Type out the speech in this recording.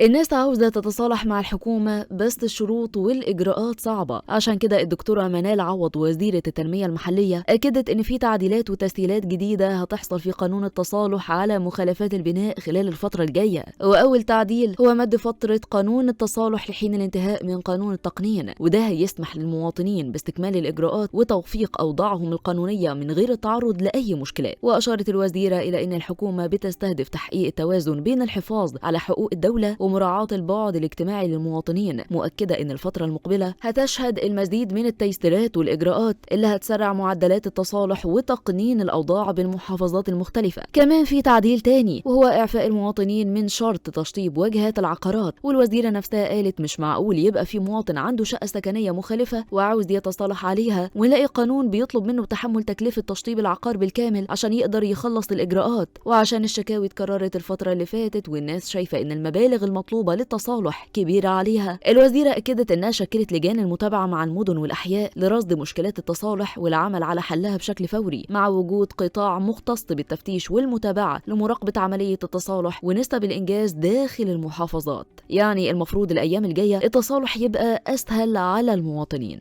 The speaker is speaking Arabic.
الناس عاوزة تتصالح مع الحكومة، بس الشروط والإجراءات صعبة. عشان كده الدكتورة منال عوض وزيرة التنمية المحلية أكدت إن في تعديلات وتسهيلات جديدة هتحصل في قانون التصالح على مخالفات البناء خلال الفترة الجاية. وأول تعديل هو مد فترة قانون التصالح لحين الانتهاء من قانون التقنين، وده هيسمح للمواطنين باستكمال الإجراءات وتوثيق أوضاعهم القانونية من غير التعرض لأي مشكلات. وأشارت الوزيرة إلى أن الحكومة بتستهدف تحقيق التوازن بين الحفاظ على حقوق الدولة ومراعاة البعد الاجتماعي للمواطنين، مؤكدة إن الفترة المقبلة هتشهد المزيد من التيسيرات والإجراءات اللي هتسرع معدلات التصالح وتقنين الأوضاع بالمحافظات المختلفة. كمان في تعديل تاني وهو إعفاء المواطنين من شرط تشطيب واجهات العقارات، والوزيرة نفسها قالت مش معقول يبقى في مواطن عنده شقة سكنية مخالفة وعاوز يتصالح عليها ونلاقي قانون بيطلب منه تحمل تكلفة تشطيب العقار بالكامل عشان يقدر يخلص الإجراءات. وعشان الشكاوي اتكررت الفترة اللي فاتت والناس شايفة إن المبالغ المطلوبة للتصالح كبيرة عليها، الوزيرة أكدت إنها شكلت لجان المتابعة مع المدن والأحياء لرصد مشكلات التصالح والعمل على حلها بشكل فوري، مع وجود قطاع مختص بالتفتيش والمتابعة لمراقبة عملية التصالح ونسب الإنجاز داخل المحافظات. يعني المفروض الأيام الجاية التصالح يبقى أسهل على المواطنين.